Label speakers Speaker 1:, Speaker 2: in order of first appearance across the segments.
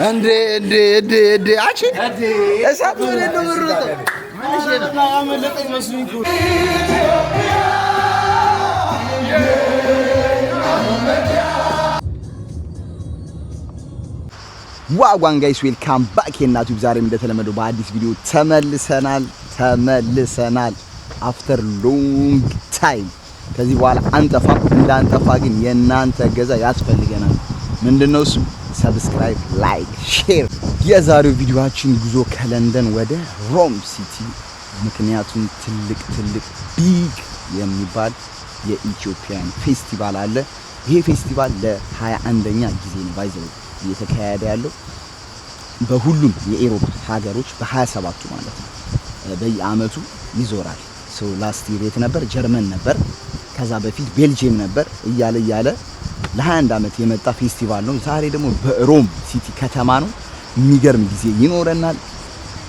Speaker 1: እንዴ አቺ እሳት ወደ ነው ምሩት አመለጠኝ መስሎኝ እኮ ዋጓን ጋይስ ዌልካም ባክ የናቱብ ዛሬም እንደተለመደው በአዲስ ቪዲዮ ተመልሰናል አፍተር ሎንግ ታይም ከዚህ በኋላ አንጠፋ እንዳንጠፋ ግን የናንተ ገዛ ያስፈልገናል ምንድነው እሱ ሰብስክራይብ ላይክ ሼር የዛሬው ቪዲዮአችን ጉዞ ከለንደን ወደ ሮም ሲቲ ምክንያቱም ትልቅ ቢግ የሚባል የኢትዮጵያን ፌስቲቫል አለ ይሄ ፌስቲቫል ለ21ኛ ጊዜ ነው ባይዘው እየተካሄደ ያለው በሁሉም የኢሮፕ ሀገሮች በ27ቱ ማለት ነው በየአመቱ ይዞራል ሶ ላስት ይር የት ነበር ጀርመን ነበር ከዛ በፊት ቤልጂየም ነበር እያለ ለ21 አመት የመጣ ፌስቲቫል ነው ዛሬ ደግሞ በሮም ሲቲ ከተማ ነው የሚገርም ጊዜ ይኖረናል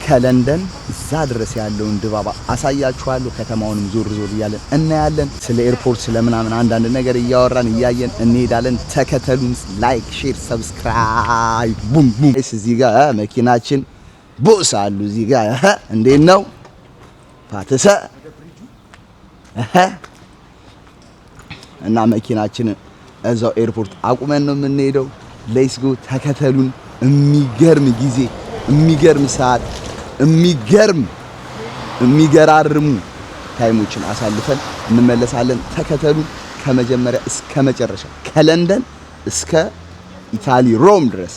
Speaker 1: ከለንደን እዛ ድረስ ያለውን ድባብ አሳያችኋለሁ ከተማውንም ዞር እያለን እናያለን ስለ ኤርፖርት ስለምናምን አንዳንድ ነገር እያወራን እያየን እንሄዳለን ተከተሉን ላይክ ሼር ሰብስክራይብ ቡም እዚህ ጋር መኪናችን ቦስ አሉ እዚህ ጋር እንዴት ነው ፋተሰ እና መኪናችን እዛው ኤርፖርት አቁመን ነው የምንሄደው ሌትስ ጎ ተከተሉን የሚገርም ጊዜ የሚገርም ሰዓት የሚገራርሙ ታይሞችን አሳልፈን እንመለሳለን ተከተሉ ከመጀመሪያ እስከ መጨረሻ ከለንደን እስከ ኢታሊ ሮም ድረስ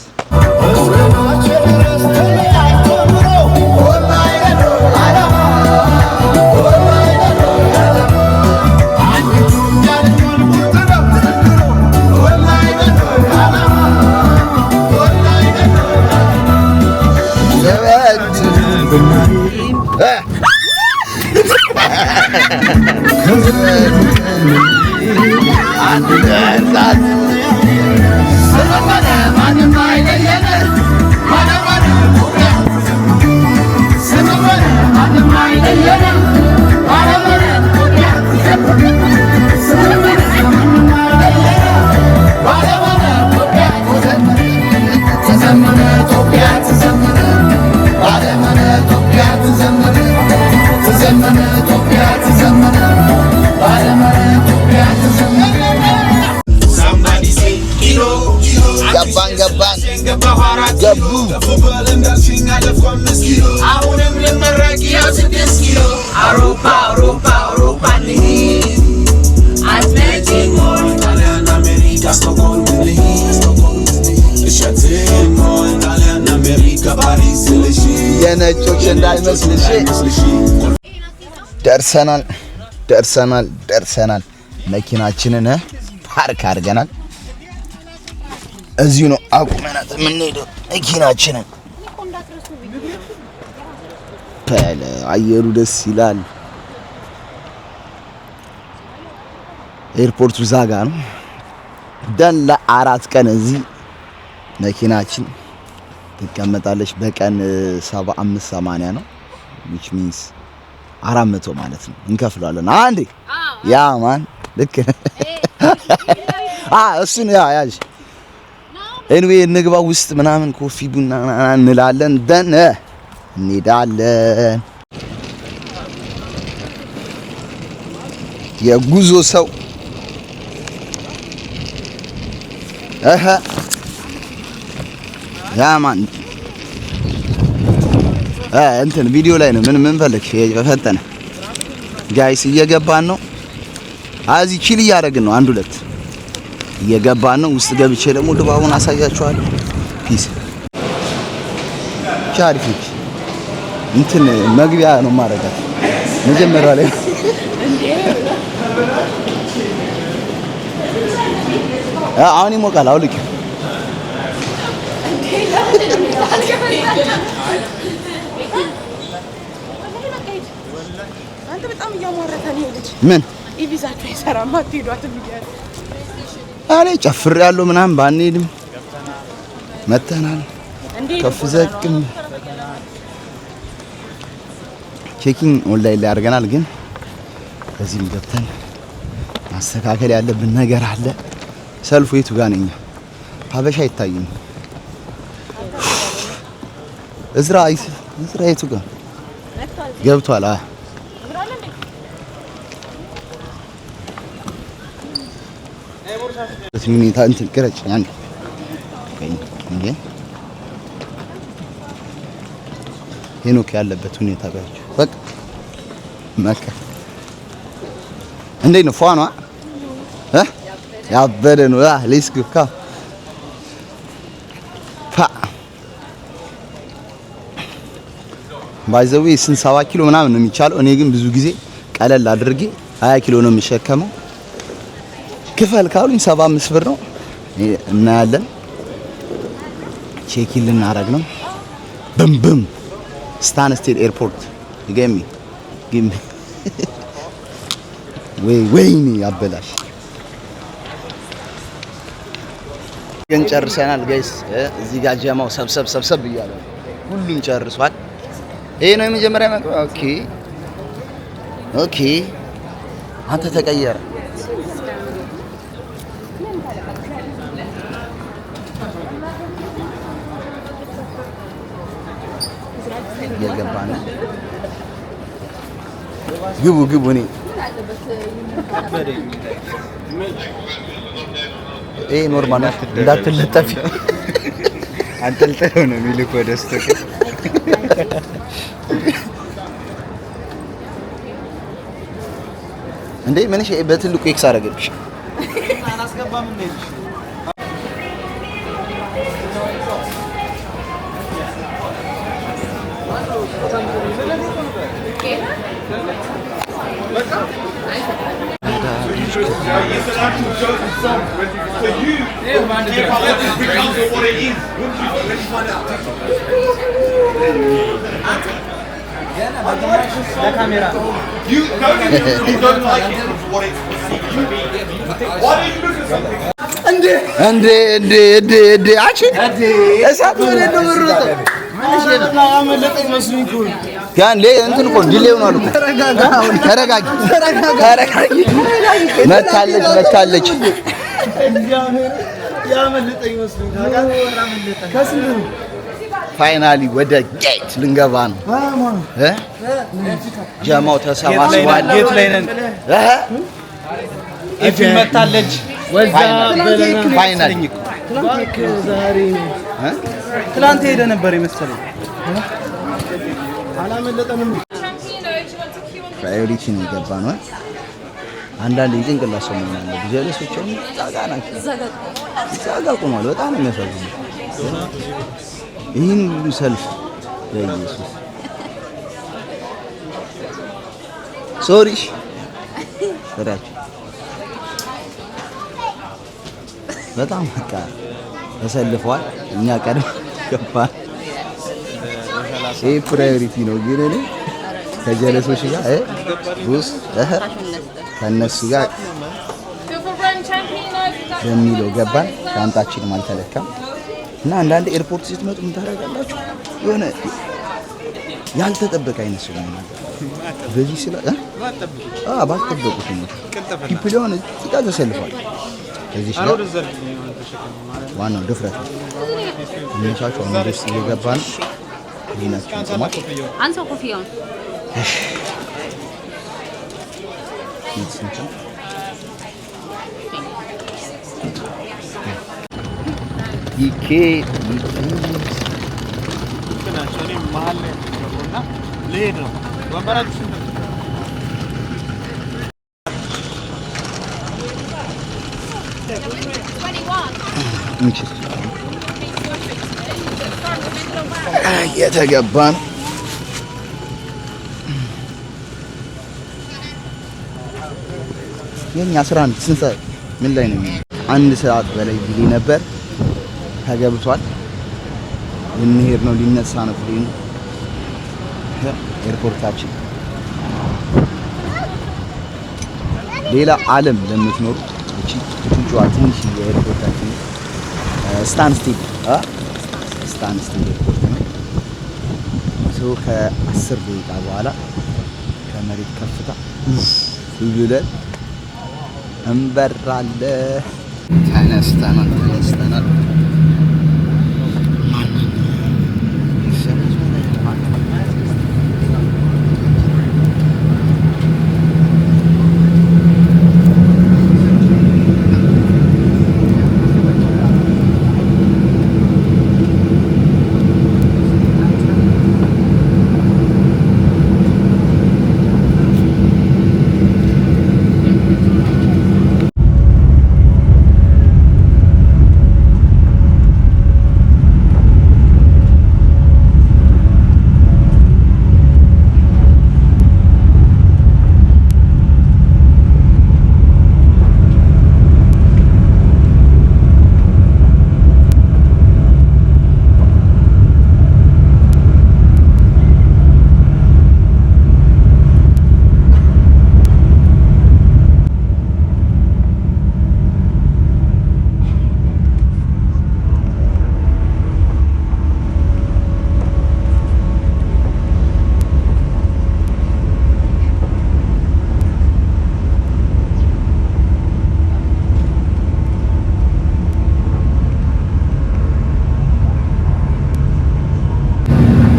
Speaker 1: ገቡ አሁንም ለመረቂያ 6 ኪሎ አውሮፓ አትሌቲክ ሞል ጣሊያን አሜሪካ ስቶክሆልም ጣሊያን አሜሪካ ፓሪስ ልሽ የነጮች እንዳይመስልሽ ደርሰናል መኪናችንን ፓርክ አድርገናል እዚሁ ነው አቁመናት የምንሄደው መኪናችንን ፓለ አየሩ ደስ ይላል ኤርፖርቱ ዛጋ ነው ደን ለ4 ቀን እዚህ መኪናችን ትቀመጣለች በቀን 75-80 ነው which means 400 ማለት ነው እንከፍላለን አንዴ ያ ማን ልክ እሱን ያዥ anyway እንግባ ውስጥ ምናምን ኮፊ ቡና እንላለን ደን እንሄዳለን የጉዞ ሰው ያማን እንትን ቪዲዮ ላይ ነው ምን ፈልግሽ ፈጠነ ጋይስ እየገባን ነው አዚ ቺል እያደረግን ነው 1-2 እየገባን ነው ውስጥ ገብቼ ደግሞ ድባቡን አሳያችኋለሁ ፒስ ቻሪፊክ እንትን መግቢያ ነው ማረጋት መጀመሪያ ላይ አሁን ይሞቃል አውልቂ አንተ በጣም እያሟረተኝ ልጅ ምን ኢቪዛችሁ ይሰራማ አትሄዷት ቢያል አለ ጨፍር ያለው ምናምን ባንሄድም መተናል ከፍ ዘቅም ቼኪንግ ኦንላይን ላይ አድርገናል ግን በዚህም ገብተን ማስተካከል ያለብን ነገር አለ። ሰልፉ የቱ ጋር ነኝ? ሀበሻ አይታይም። እዝራ የቱ ጋር ገብቷል? ሁኔታ እንትን ቅረጭኝ አንዴ እንዴ ሄኖክ ያለበት ሁኔታ ባያችሁ በቃ መካ እንዴት ነው? ፏ ነው ያበደ ነው። ሌትስ ጎ ካ ባይዘው 7 ኪሎ ምናምን ነው የሚቻለው። እኔ ግን ብዙ ጊዜ ቀለል አድርጌ 20 ኪሎ ነው የምሸከመው። ክፈል ካሉኝ 75 ብር ነው። እናያለን። ቼክ ኢን ልናደርግ ነው። ብም ስታንስቴል ኤርፖርት ይገሚ ወይኔ አበላሽ ግን ጨርሰናል ጋይስ። እዚህ ጋር ጀማው ሰብሰብ እያለ ሁሉም ጨርሷል። ይሄ ነው የመጀመሪያ መግቢያ። ኦኬ አንተ ተቀየረ። የገባና ግቡ እኔ ይሄ ኖርማል እንዳትለጠፊ አንጠልጥለው ነው የሚልክ ወደ ስቶክ እንዴ ምን እሺ በትልቁ ኤክስ አደረገብሽ አላስገባም እንዴ እንዴ አቺ እሳት ወደ ደብሩት ያን ላይ እንትን እኮ ዲሌው ነው አልኩ። ተረጋጊ መታለች ያመለጠኝ መስሎኝ ከስንቱ ፋይናሊ ወደ ጌት ልንገባ ነው። ጀማው ተሰባስቧል። ጌት ላይ ነን። ኢፊ መታለች። ፋይናሊ ትላንት ሄደ ነበር የመሰለኝ። አላመለጠንም። ፕራዮሪቲ ነው የገባ ነው። አንዳንድ ጭንቅላት ሰው ነው ያለው። ጀለሶችም ዛጋ ናቸው። ዛጋ ቆሟል። በጣም ነው የሚያሳዝነው። ይህን ሁሉ ሰልፍ በኢየሱስ ሶሪ ሰራች በጣም በቃ ተሰልፈዋል። እኛ ቀድም ገባ። ይሄ ፕራዮሪቲ ነው ግን እኔ ከጀለሶች ጋር ሩስ ከነሱ ጋር በሚለው ገባን። ሻንጣችንም አልተለካም እና አንዳንድ ኤርፖርት ስትመጡ ምን ታደርጋላችሁ? የሆነ ያልተጠበቀ አይነት ሰው ነው በዚህ ስለ ባትጠበቁት ነው ፒፕሊዮን እዚህ ጋር ተሰልፏል። እዚህ ስለ ዋናው ድፍረት ነው። እነሳቸው አንደስ እየገባን ሊናቸው ተማር አንተ ኮፊያውን ይኬ ከናቸኔ መሃል ነውና ለሄድ ነው ወንበራችሁ የተገባን የኛ 11 ስንት ምን ላይ ነው? 1 ሰዓት በላይ ጊዜ ነበር። ተገብቷል። ልንሄድ ነው። ሊነሳ ነው ፕሌኑ። ኤርፖርታችን ሌላ ዓለም ለምትኖሩ እቺ ትንሿ ትንሽ የኤርፖርታችን ስታንስቲል ኤርፖርት ነው። ሰው ከ10 ደቂቃ በኋላ ከመሬት ከፍታ ብለን እንበራለን። ተነስተናል።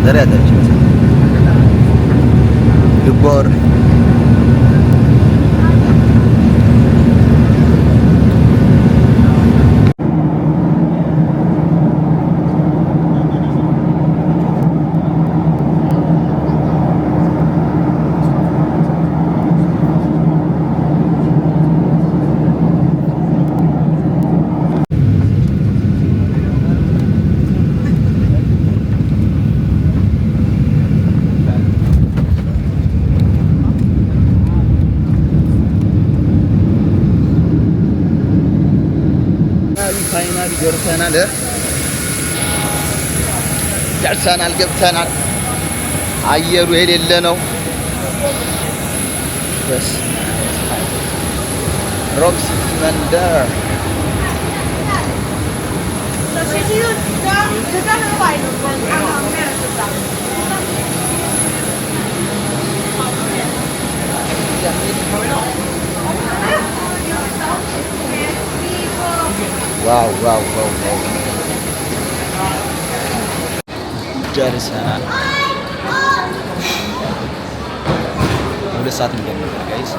Speaker 1: Зарядочка. Любор. ፋይናል ደርሰናል ገብተናል። አየሩ የሌለ ነው። ሮክስ መንደር ዋው ደርሰናል። 2 ሰዓት እንደምንገባ ጋይስ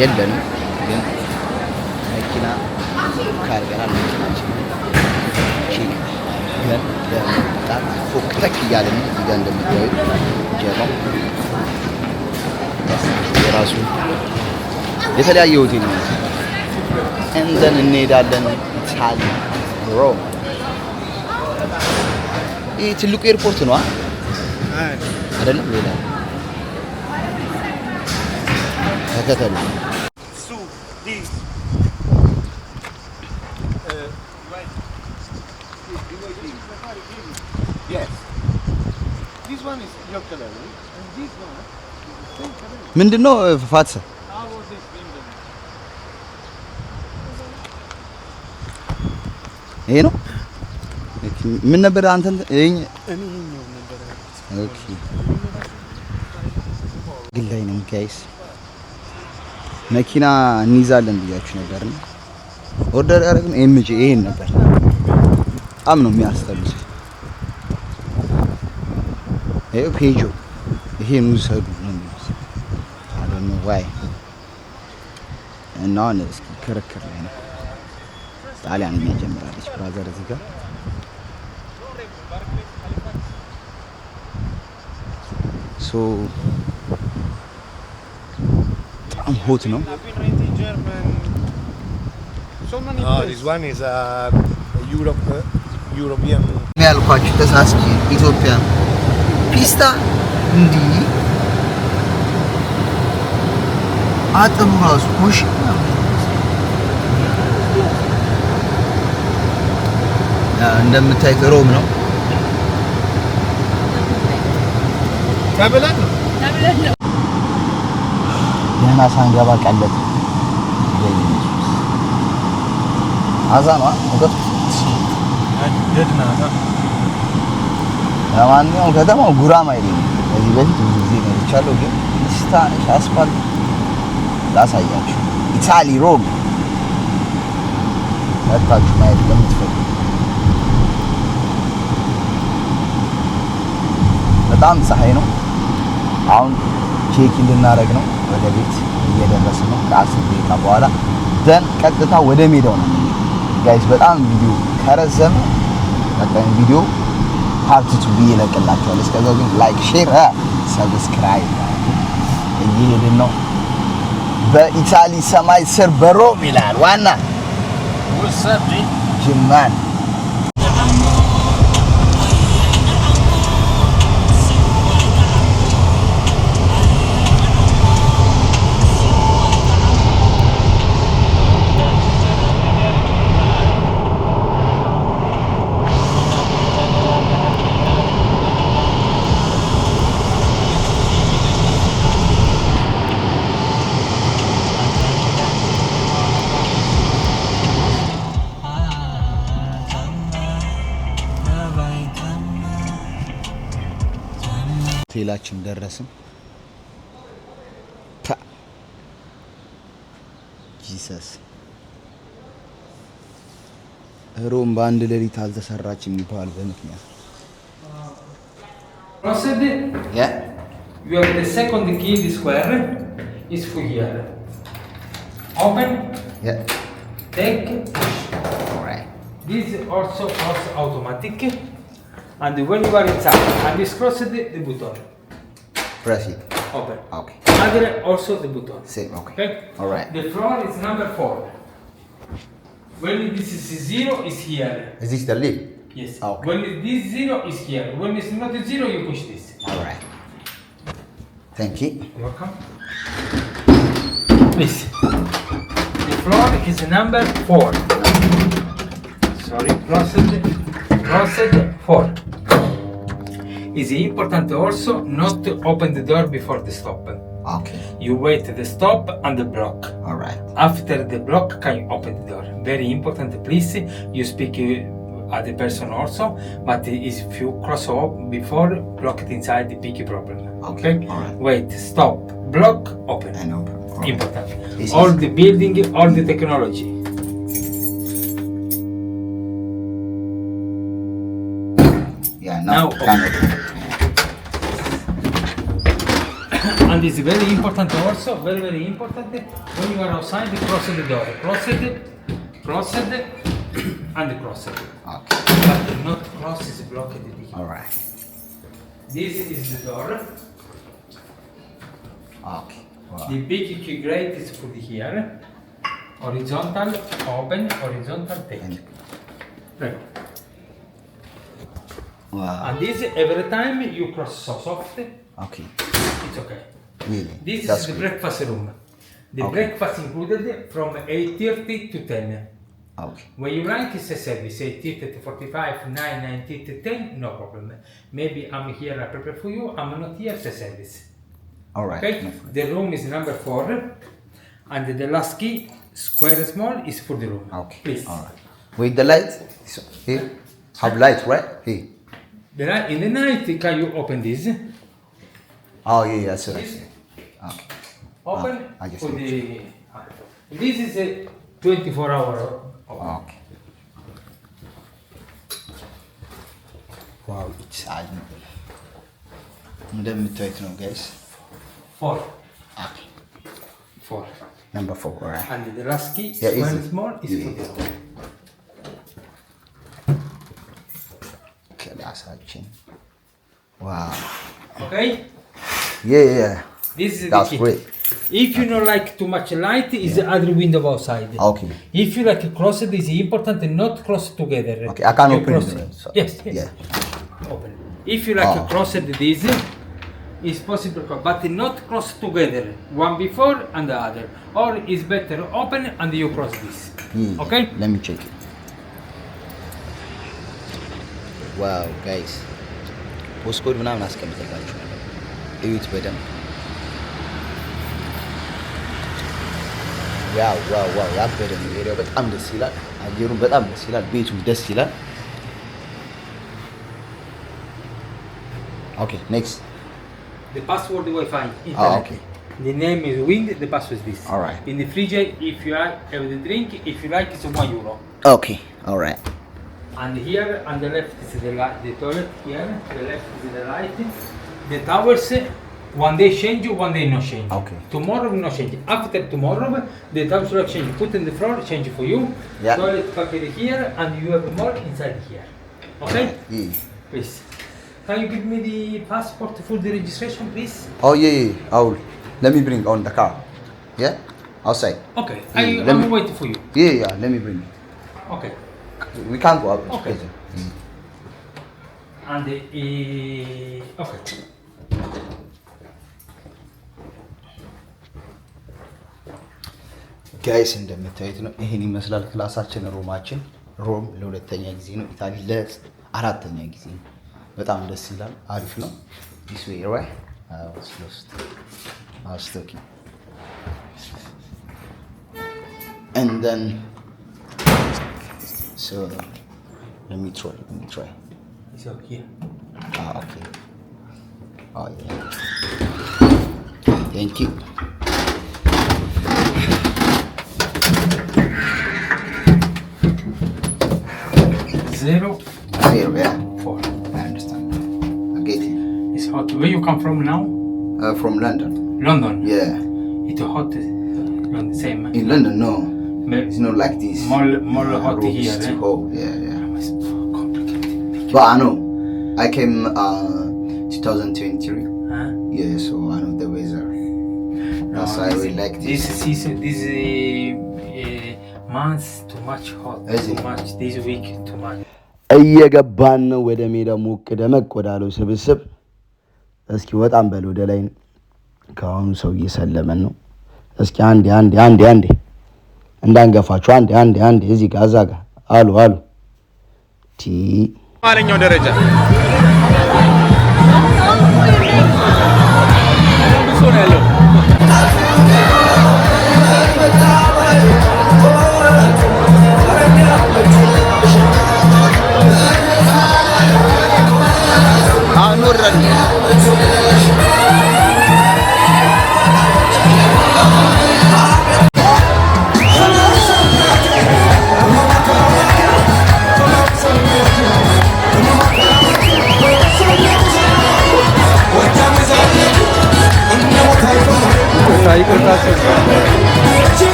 Speaker 1: የለንም ግን መኪና ካርገናል። መኪናችን ግን ለመጣት ፎክተክ እያለን እዚህ ጋር እንደምታዩት ጀርባው የራሱ የተለያየ ሆቴል ነው። እንዘን እንሄዳለን። ታል ሮም ይህ ትልቁ ኤርፖርት ነው አይደለም? ሌላ ተከተሉ። ምንድን ነው ፋትሰ? ይሄ ነው። ምን ነበር አንተ? ኦኬ ግን ላይ ነኝ ጋይስ። መኪና እንይዛለን ብያችሁ ነበር ነው ኦርደር ያደረግነው። ኤምጂ ይሄን ነበር። በጣም ነው የሚያስጠሉት። ይሄ ፔጆ ይሄን ውሰዱ ነው የሚሉት። አዶኖ ዋይ እና አሁን እስኪ ክርክር ላይ ነው። ጣሊያን የሚያጀምራለች ብራዘር እዚህ ጋር ሶ በጣም ሆት ነው።
Speaker 2: this one is a European
Speaker 1: ያልኳችሁ ተሳስቼ ኢትዮጵያ ፒስታ እንዲህ አጥሩ ራሱ ሙሽ እንደምታዩት ሮም ነው።
Speaker 2: ተብለን ነው
Speaker 1: ገና ሳንገባ ቀለጥ አዛማ ወገብ ለማንኛውም ከተማው ጉራማይሌ ከዚህ በፊት ብዙ ጊዜ መጥቻለሁ፣ ግን ስታንሽ አስፋልት ላሳያችሁ። ኢታሊ ሮም መጣችሁ ማየት ለምትፈልጉ በጣም ፀሐይ ነው። አሁን ቼክ ልናደርግ ነው። ወደ ቤት እየደረስን ነው። ከ10 ደቂቃ በኋላ ደን ቀጥታ ወደ ሜዳው ነው ጋይስ። በጣም ቪዲዮ ከረዘመ ቀጣይ ቪዲዮ ፓርት 2 ብዬ እለቅላችኋለሁ። እስከዛው ግን ላይክ፣ ሼር፣ ሰብስክራይብ እየሄድን ነው። በኢታሊ ሰማይ ስር በሮም ይላል ዋና ወሰብ ጅማን ሆቴላችን ደረስን። ጂሰስ ሮም በአንድ ሌሊት አልተሰራች የሚባል በምክንያት
Speaker 3: Yeah. You have the second key in the square. Is for here. Open.
Speaker 1: Yeah.
Speaker 3: Take.
Speaker 1: Alright.
Speaker 3: This also was automatic. And when you are inside, and this crossed the button.
Speaker 1: Press it.
Speaker 3: Open.
Speaker 1: Okay.
Speaker 3: Other also the button.
Speaker 1: Same. Okay.
Speaker 3: Okay.
Speaker 1: Alright.
Speaker 3: The floor is number 4. When this is 0, is here.
Speaker 1: Is this the lift?
Speaker 3: Yes.
Speaker 1: Okay.
Speaker 3: When this 0 is here. When it's not 0, you push this.
Speaker 1: Alright. Thank you.
Speaker 3: You're welcome. Please. The floor is number 4. Sorry, crossed 4. It's important also not to open the door before the stop.
Speaker 1: Okay.
Speaker 3: You wait the stop and the block.
Speaker 1: Alright.
Speaker 3: After the block, can you open the door? Very important, please. You speak other person also, but if you cross off before, block it inside the big problem. Okay?
Speaker 1: Alright.
Speaker 3: Wait, stop, block, open.
Speaker 1: And open. Alright.
Speaker 3: Important.
Speaker 1: This
Speaker 3: All
Speaker 1: is-
Speaker 3: the building, all the technology.
Speaker 1: Yeah.
Speaker 3: Now
Speaker 1: Can open.
Speaker 3: And it's very important also, very, very important, when you are outside, cross the door. Cross it, and cross it.
Speaker 1: Okay.
Speaker 3: But not cross is blocked.
Speaker 1: Alright.
Speaker 3: This is the door.
Speaker 1: Okay. Wow.
Speaker 3: The big key grate is put here. Horizontal, open, horizontal, take. Right.
Speaker 1: Wow.
Speaker 3: And this, every time you cross so soft,
Speaker 1: Okay.
Speaker 3: it's okay.
Speaker 1: Really?
Speaker 3: This
Speaker 1: That's
Speaker 3: is the
Speaker 1: good.
Speaker 3: breakfast room. The
Speaker 1: Okay.
Speaker 3: breakfast included from 8:30 to 10.
Speaker 1: Okay.
Speaker 3: When you like it's a service, 8:30 to 45, 9, 9:30 to 10, no problem. Maybe I'm here, I prepare for you, I'm not here, it's a service.
Speaker 1: Alright.
Speaker 3: Okay?
Speaker 1: No problem.
Speaker 3: The room is number 4, and the last key, square small, is for the room.
Speaker 1: Okay.
Speaker 3: Please.
Speaker 1: Alright. With the light? So, here. Have light, right? Here.
Speaker 3: In the night, can you open this?
Speaker 1: Oh yeah, yeah. So.
Speaker 3: This.
Speaker 1: Okay.
Speaker 3: Open
Speaker 1: I just
Speaker 3: for
Speaker 1: need
Speaker 3: the. This is a 24-hour.
Speaker 1: Okay. Wow, it's hard. እንደምታዩት ነው guys.
Speaker 3: 4.
Speaker 1: Okay.
Speaker 3: 4.
Speaker 1: Number 4, alright.
Speaker 3: And the last key,
Speaker 1: Yeah,
Speaker 3: square
Speaker 1: easy.
Speaker 3: small, is
Speaker 1: Yeah.
Speaker 3: for the room.
Speaker 1: ክላሳችን wow.
Speaker 3: Okay?
Speaker 1: Yeah, yeah.
Speaker 3: This is
Speaker 1: That's
Speaker 3: the key.
Speaker 1: great.
Speaker 3: If you don't like too much light, is the other window outside.
Speaker 1: Okay.
Speaker 3: If you like crossed, it's important not cross together.
Speaker 1: Okay, I can
Speaker 3: You
Speaker 1: open
Speaker 3: cross
Speaker 1: it. So,
Speaker 3: Yes, yes.
Speaker 1: Yeah.
Speaker 3: Open. If you like
Speaker 1: Oh.
Speaker 3: crossed this, it's possible, but not cross together. One before and the other. Or it's better open and you cross this.
Speaker 1: Yeah.
Speaker 3: Okay?
Speaker 1: Let me check it. Wow, guys. ፖስኮድ ምናምን አስቀምጥላችኋለሁ። እዩት በደንብ። ዋው ዋው ዋው ያበደ ነው። ኤሪያው በጣም ደስ ይላል። አየሩም በጣም ደስ ይላል። ቤቱም ደስ ይላል። Okay, next.
Speaker 3: The password Wi-Fi. Internet.
Speaker 1: Oh, okay.
Speaker 3: The name is Wind. The password is this.
Speaker 1: All right.
Speaker 3: In the fridge, if you have the drink, if you like, it's €1.
Speaker 1: Okay, all right.
Speaker 3: And here on the left is the light, the toilet. Here, the left is the light. The towels. One day change, one day no change.
Speaker 1: Okay.
Speaker 3: Tomorrow no change. After tomorrow, the towels will change. Put in the floor, change for you.
Speaker 1: Yeah.
Speaker 3: Toilet packet here, and you have more inside here. Okay?
Speaker 1: Yeah.
Speaker 3: Please. Can you give me the passport for the registration, please?
Speaker 1: Oh yeah. Let me bring on the car. Yeah? Outside.
Speaker 3: Okay.
Speaker 1: Yeah,
Speaker 3: I'm waiting for you.
Speaker 1: Yeah. Let me bring it.
Speaker 3: Okay.
Speaker 1: We can't go up.
Speaker 3: Okay. And the okay.
Speaker 1: ጋይስ እንደምታዩት ነው። ይሄን ይመስላል ክላሳችን ሮማችን። ሮም ለሁለተኛ ጊዜ ነው፣ ኢታሊ ለአራተኛ ጊዜ ነው። በጣም ደስ ይላል፣ አሪፍ ነው። this way right I was stuck and then so let me try
Speaker 3: It's okay.
Speaker 1: Okay. Oh yeah, thank you.
Speaker 3: Zero,
Speaker 1: Yeah.
Speaker 3: 4.
Speaker 1: I understand. I get it.
Speaker 3: It's hot. Where you come from now?
Speaker 1: From London.
Speaker 3: London.
Speaker 1: Yeah.
Speaker 3: It's hot. London, same.
Speaker 1: In London, no.
Speaker 3: Maybe
Speaker 1: It's not like this.
Speaker 3: more hot
Speaker 1: Room is
Speaker 3: here.
Speaker 1: too
Speaker 3: Eh?
Speaker 1: cold. Yeah.
Speaker 3: It's complicated.
Speaker 1: But I know. I came 2023.
Speaker 3: Huh?
Speaker 1: Yeah, so I know the weather. That's why we like this.
Speaker 3: This season, this month too much hot.
Speaker 1: Is
Speaker 3: Too
Speaker 1: it?
Speaker 3: much. This week too much.
Speaker 1: እየገባን ነው ወደ ሜዳ ሞቅ ደመቅ ወዳለው ስብስብ። እስኪ ወጣም በል ወደ ላይ። ከአሁኑ ሰው እየሰለመን ነው። እስኪ አንዴ እንዳንገፋችሁ አንዴ እዚህ ጋር እዛ ጋር አሉ ቲ
Speaker 2: ማለኛው ደረጃ ሶ ነው ያለው።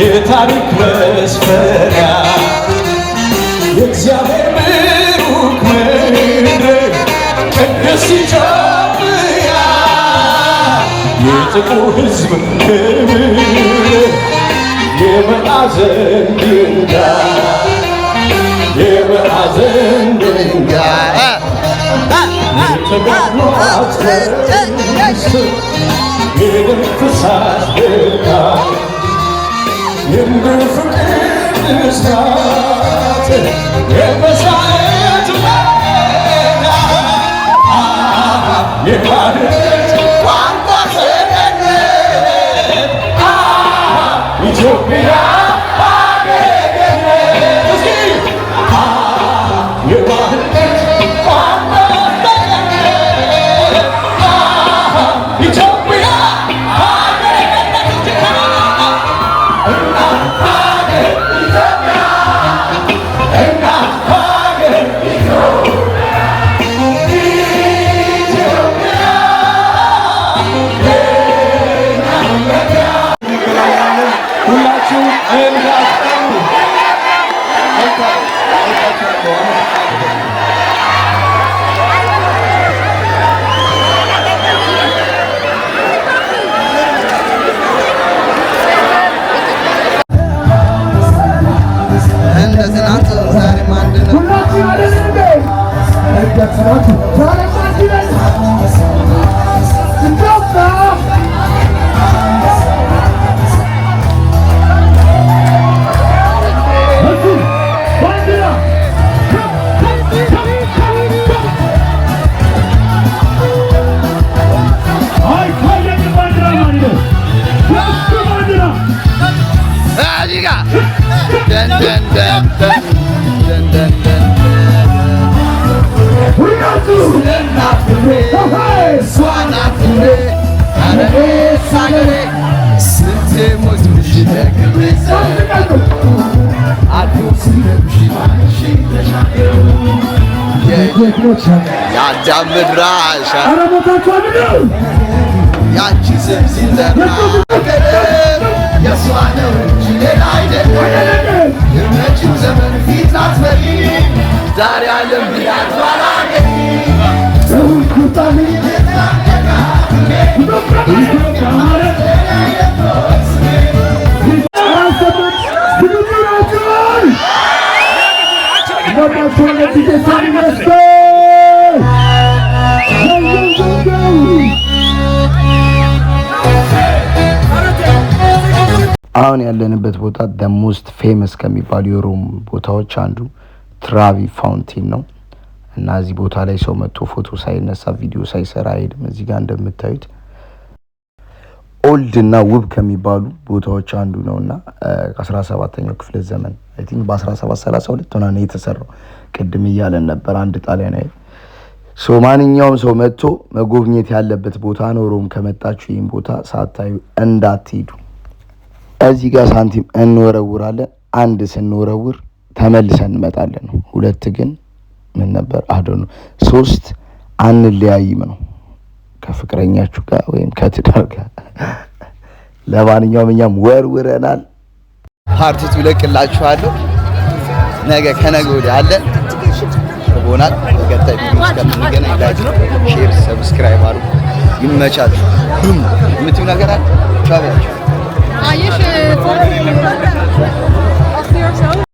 Speaker 4: የታሪክ መስፈሪያ የእግዚአብሔር ብሩክ ምድር ቅድስት ኢትዮጵያ የጥቁር ሕዝብ ክብር የማዕዘን ድንጋይ የተገኗት የደም ፈሳሽ ድርጋይ የምድር ፍቅር እሳት የመሳየት ሜዳ የባህር ቋንቋ ሰገነት ኢትዮጵያ የባህር ቋንቋ ሰገነት
Speaker 1: እሷ ናት እንዴ አረኔ ሳገሬ ስንቴ ሞትብሽ ደግሜ አዱ ስንብሽ ማንሽ ተሻገሩ የአዳም ምድራሻ ያንቺ ስም ሲጠራ የእሷ ነው እንጂ ሌላ አይደለም የመጪው ዘመን ፊት አትመሪ ዛሬ ዓለም ቢላት ባላገኝ
Speaker 5: አሁን ያለንበት ቦታ the most famous ከሚባሉ የሮም ቦታዎች አንዱ ትራቪ ፋውንቴን ነው እና እዚህ ቦታ ላይ ሰው መጥቶ ፎቶ ሳይነሳ ቪዲዮ ሳይሰራ አይሄድም። እዚህ ጋር እንደምታዩት ኦልድ እና ውብ ከሚባሉ ቦታዎች አንዱ ነውና 17ኛው ክፍለ ዘመን አይ ቲንክ በ1732 ሆነ ነው የተሰራው። ቅድም እያለን ነበር አንድ ጣሊያናዊ ማንኛውም ሰው መጥቶ መጎብኘት ያለበት ቦታ ነው። ሮም ከመጣችሁ ይህን ቦታ ሳታዩ እንዳትሄዱ። እዚህ ጋር ሳንቲም እንወረውራለን። አንድ ስንወረውር ተመልሰን እንመጣለን ነው። ሁለት ግን ምን ነበር አዶኑ። ሶስት አንለያይም ነው ከፍቅረኛችሁ ጋር ወይም ከትዳር ጋር። ለማንኛውም እኛም ወርውረናል።
Speaker 1: ፓርቲቱ ለቅላችኋለሁ። ነገ ከነገ ወዲያ አለን ሆናል። በቀጣይ ቪዲዮ እስከምንገናኝ ላይክ፣ ሼር፣ ሰብስክራይብ አድርጉ። ይመቻችሁ። የምትዩ ነገር አለ? ቻው።